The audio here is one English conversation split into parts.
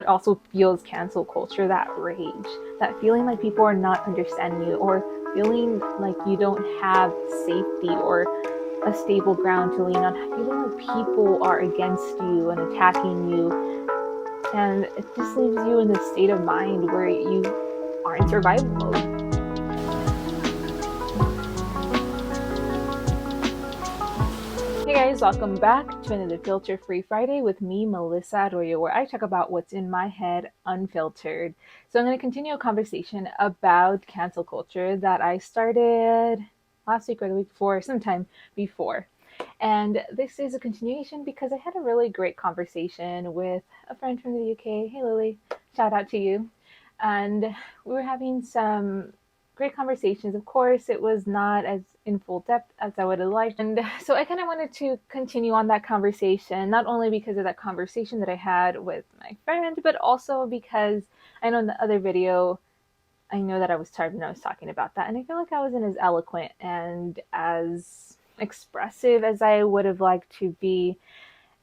also fuels cancel culture, that rage, that feeling like people are not understanding you, or feeling like you don't have safety or a stable ground to lean on, feeling like people are against you and attacking you. And it just leaves you in this state of mind where you are in survival mode. Hey guys, welcome back to another Filter Free Friday with me, Melisa, where I talk about what's in my head unfiltered. So I'm going to continue a conversation about cancel culture that I started last week or the week before, sometime before. And this is a continuation because I had a really great conversation with a friend from the UK. Hey Lily, shout out to you. And we were having some great conversations. Of course, it was not as in full depth as I would have liked. And so I kind of wanted to continue on that conversation, not only because of that conversation that I had with my friend, but also because I know in the other video, I know that I was tired when I was talking about that. And I feel like I wasn't as eloquent and as expressive as I would have liked to be.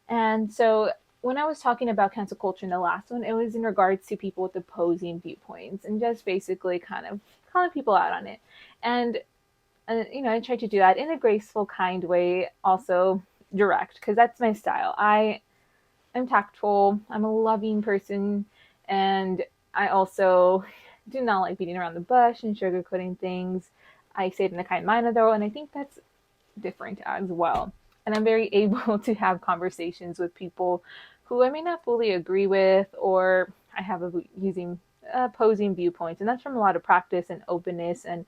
And so when I was talking about cancel culture in the last one, it was in regards to people with opposing viewpoints and just basically kind of calling people out on it. And I tried to do that in a graceful, kind way, also direct, because that's my style. I am tactful, I'm a loving person, and I also do not like beating around the bush and sugarcoating things. I say it in a kind manner, though, and I think that's different as well. And I'm very able to have conversations with people who I may not fully agree with, or I have using opposing viewpoints, and that's from a lot of practice and openness and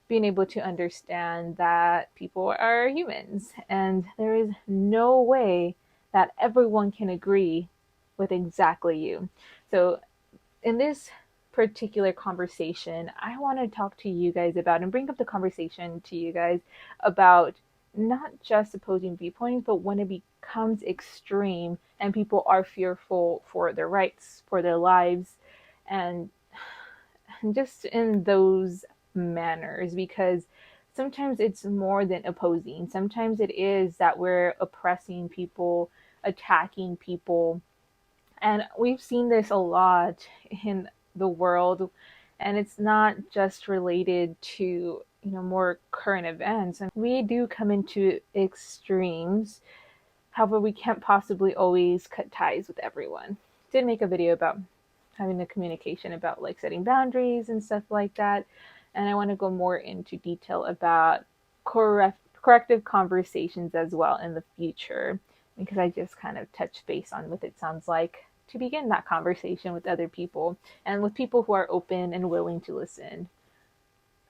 being able to understand that people are humans and there is no way that everyone can agree with exactly you. So, in this particular conversation, I want to talk to you guys about and bring up the conversation to you guys about not just opposing viewpoints, but when it becomes extreme and people are fearful for their rights, for their lives, and just in those manners, because sometimes it's more than opposing. Sometimes it is that we're oppressing people, attacking people. And we've seen this a lot in the world. And it's not just related to, more current events. And we do come into extremes. However, we can't possibly always cut ties with everyone. Did make a video about having the communication about like setting boundaries and stuff like that. And I want to go more into detail about corrective conversations as well in the future, because I just kind of touched base on what it sounds like to begin that conversation with other people and with people who are open and willing to listen.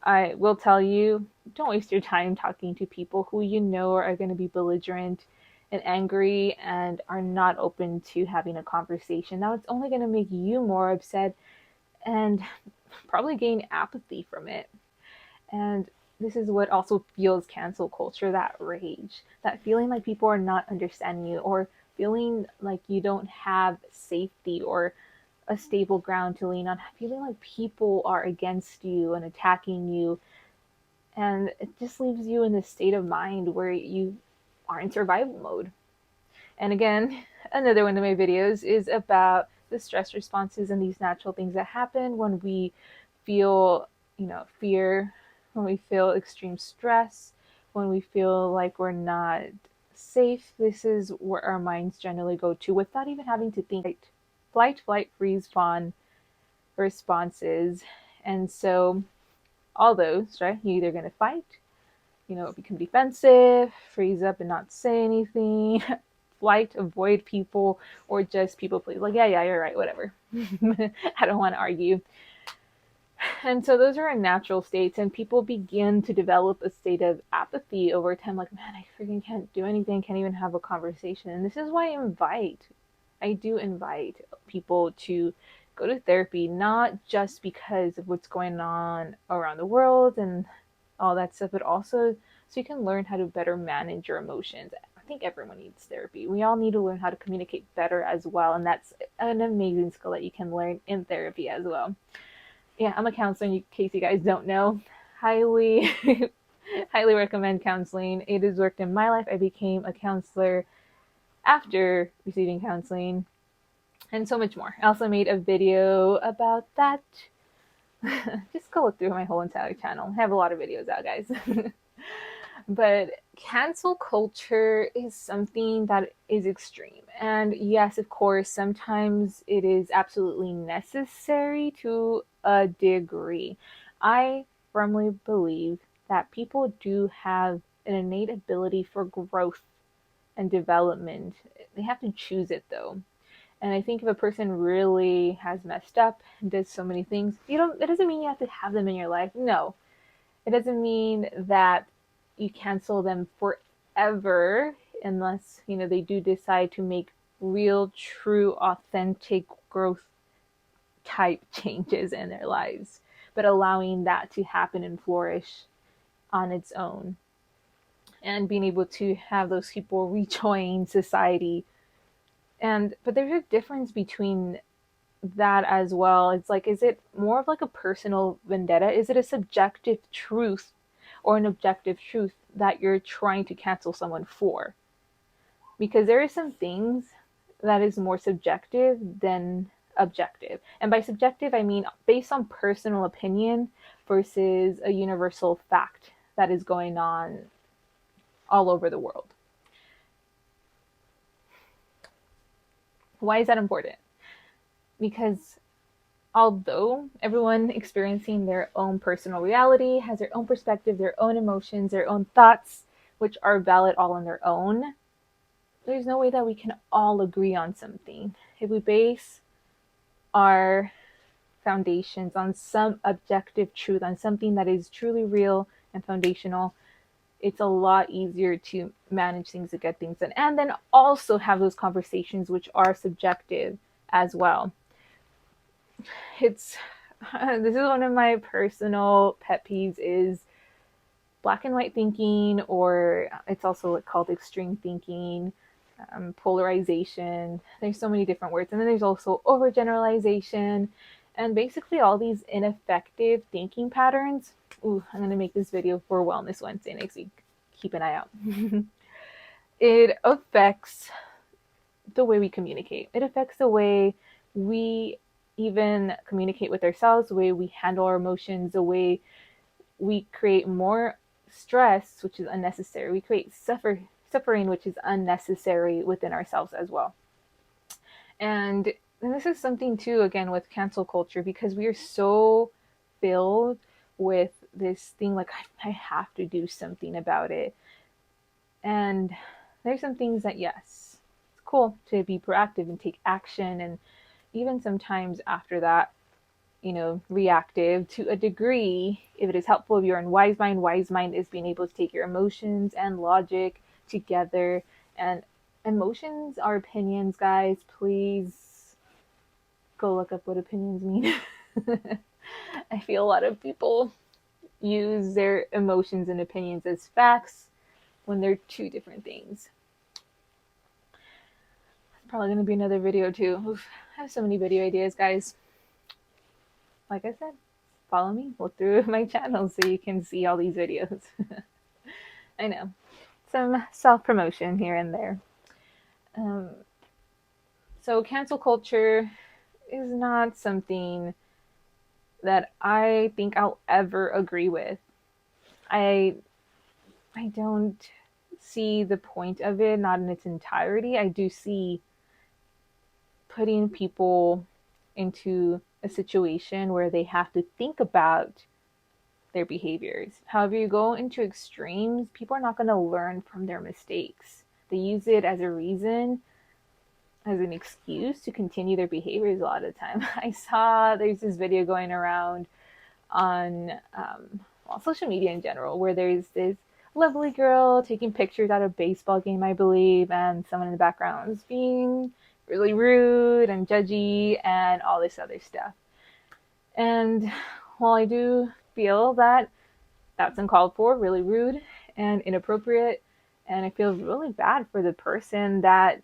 I will tell you, don't waste your time talking to people who you know are going to be belligerent and angry and are not open to having a conversation. Now, it's only going to make you more upset and probably gain apathy from it. And this is what also fuels cancel culture, that rage, that feeling like people are not understanding you, or feeling like you don't have safety or a stable ground to lean on, feeling like people are against you and attacking you. And it just leaves you in this state of mind where you are in survival mode. And again, another one of my videos is about the stress responses and these natural things that happen when we feel, fear, when we feel extreme stress, when we feel like we're not safe. This is where our minds generally go to without even having to think. Flight, freeze, fawn responses. And so all those, right? You're either going to fight, become defensive, freeze up and not say anything, flight, avoid people, or just people please. Like, yeah, you're right, whatever. I don't want to argue. And so those are our natural states, and people begin to develop a state of apathy over time. Like, man, I freaking can't do anything, can't even have a conversation. And this is why I do invite people to go to therapy, not just because of what's going on around the world and all that stuff, but also so you can learn how to better manage your emotions. I think everyone needs therapy. We all need to learn how to communicate better as well, and that's an amazing skill that you can learn in therapy as well. Yeah, I'm a counselor, in case you guys don't know. Highly, highly recommend counseling. It has worked in my life. I became a counselor after receiving counseling. and so much more. I also made a video about that. Just go look through my whole entire channel. I have a lot of videos out, guys. But cancel culture is something that is extreme. And yes, of course, sometimes it is absolutely necessary to a degree. I firmly believe that people do have an innate ability for growth and development. They have to choose it though. And I think if a person really has messed up and does so many things, it doesn't mean you have to have them in your life. No. It doesn't mean that you cancel them forever unless, they do decide to make real, true, authentic growth type changes in their lives, but allowing that to happen and flourish on its own, and being able to have those people rejoin society. But there's a difference between that as well. It's like, is it more of like a personal vendetta? Is it a subjective truth or an objective truth that you're trying to cancel someone for? Because there are some things that is more subjective than objective. And by subjective, I mean based on personal opinion versus a universal fact that is going on all over the world. Why is that important? Because although everyone experiencing their own personal reality has their own perspective, their own emotions, their own thoughts, which are valid all on their own, there's no way that we can all agree on something. If we base our foundations on some objective truth, on something that is truly real and foundational, it's a lot easier to manage things, to get things done, and then also have those conversations which are subjective as well. This is one of my personal pet peeves is black and white thinking, or it's also called extreme thinking, polarization. There's so many different words. And then there's also overgeneralization, and basically all these ineffective thinking patterns. Ooh, I'm going to make this video for Wellness Wednesday next week. Keep an eye out. It affects the way we communicate. It affects the way we even communicate with ourselves, the way we handle our emotions, the way we create more stress, which is unnecessary. We create suffering, which is unnecessary within ourselves as well. And this is something too, again, with cancel culture, because we are so filled with this thing like, I have to do something about it. And there's some things that, yes, it's cool to be proactive and take action, and even sometimes after that, reactive to a degree, if it is helpful, if you're in wise mind. Wise mind is being able to take your emotions and logic together. And emotions are opinions, guys. Please go look up what opinions mean. I feel a lot of people use their emotions and opinions as facts when they're two different things. Probably going to be another video too. Oof, I have so many video ideas, guys. Like I said, follow me, look through my channel so you can see all these videos. I know, some self-promotion here and there. So cancel culture is not something that I think I'll ever agree with. I don't see the point of it, not in its entirety. I do see putting people into a situation where they have to think about their behaviors. However, you go into extremes, people are not going to learn from their mistakes. They use it as a reason, as an excuse to continue their behaviors a lot of the time. I saw there's this video going around on social media in general, where there's this lovely girl taking pictures at a baseball game, I believe, and someone in the background is being really rude and judgy and all this other stuff. And while I do feel that that's uncalled for, really rude and inappropriate, and I feel really bad for the person that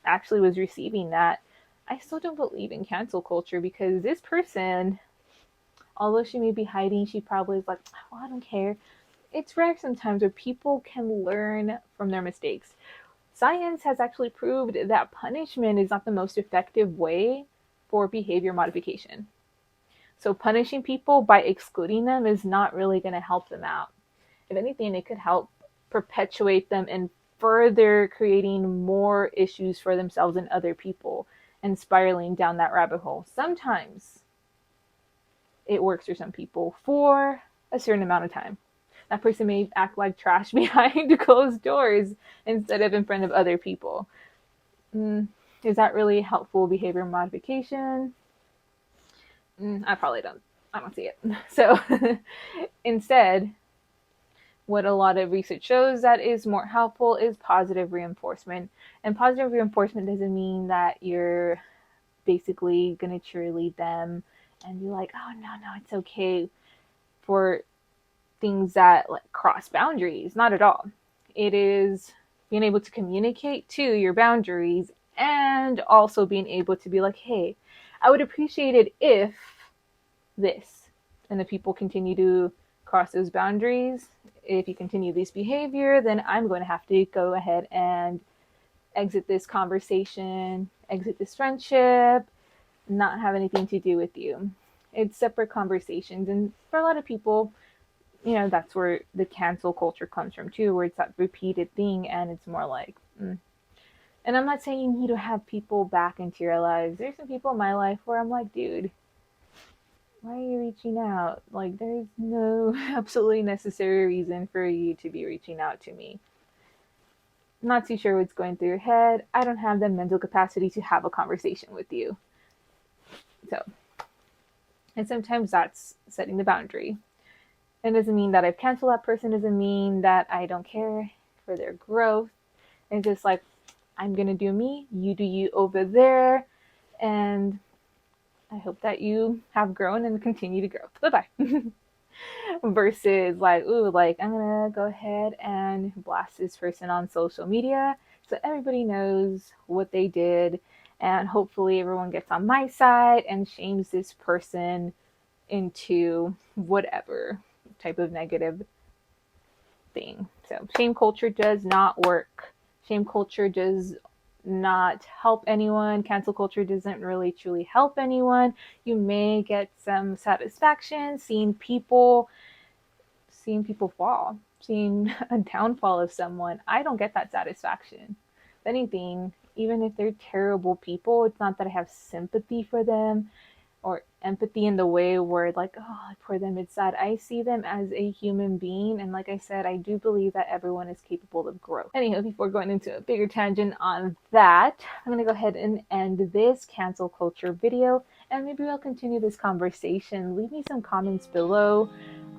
actually was receiving that, I still don't believe in cancel culture, because this person, although she may be hiding, she probably is like, oh, I don't care. It's rare sometimes where people can learn from their mistakes. Science has actually proved that punishment is not the most effective way for behavior modification. So punishing people by excluding them is not really going to help them out. If anything, it could help perpetuate them and further creating more issues for themselves and other people and spiraling down that rabbit hole. Sometimes it works for some people for a certain amount of time. That person may act like trash behind closed doors instead of in front of other people. Is that really helpful behavior modification? I don't see it. So instead, what a lot of research shows that is more helpful is positive reinforcement. And positive reinforcement doesn't mean that you're basically going to cheerlead them and be like, oh, no, it's okay for things that like cross boundaries. Not at all. It is being able to communicate to your boundaries and also being able to be like, hey, I would appreciate it if this. And if people continue to cross those boundaries, if you continue this behavior, then I'm going to have to go ahead and exit this conversation, exit this friendship, not have anything to do with you. It's separate conversations. And for a lot of people, that's where the cancel culture comes from too, where it's that repeated thing and it's more like, And I'm not saying you need to have people back into your lives. There's some people in my life where I'm like, dude, why are you reaching out? Like, there's no absolutely necessary reason for you to be reaching out to me. I'm not too sure what's going through your head. I don't have the mental capacity to have a conversation with you. And sometimes that's setting the boundary. It doesn't mean that I've canceled that person. It doesn't mean that I don't care for their growth. It's just like, I'm going to do me, you do you over there. And I hope that you have grown and continue to grow. Bye-bye. Versus like, ooh, like I'm going to go ahead and blast this person on social media so everybody knows what they did. And hopefully everyone gets on my side and shames this person into whatever type of negative thing. So shame culture does not work. Shame culture does not help anyone. Cancel culture doesn't really truly help anyone. You may get some satisfaction seeing people fall, seeing a downfall of someone. I don't get that satisfaction. If anything, even if they're terrible people, it's not that I have sympathy for them or empathy in the way where like, oh, for them it's sad. I see them as a human being, and like I said, I do believe that everyone is capable of growth. Anyhow, before going into a bigger tangent on that, I'm gonna go ahead and end this cancel culture video, and maybe we'll continue this conversation. Leave me some comments below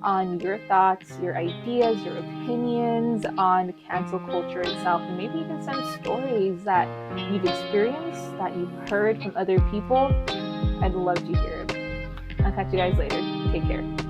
on your thoughts, your ideas, your opinions on cancel culture itself, and maybe even some stories that you've experienced, that you've heard from other people. I'd love to hear it. I'll catch you guys later. Take care.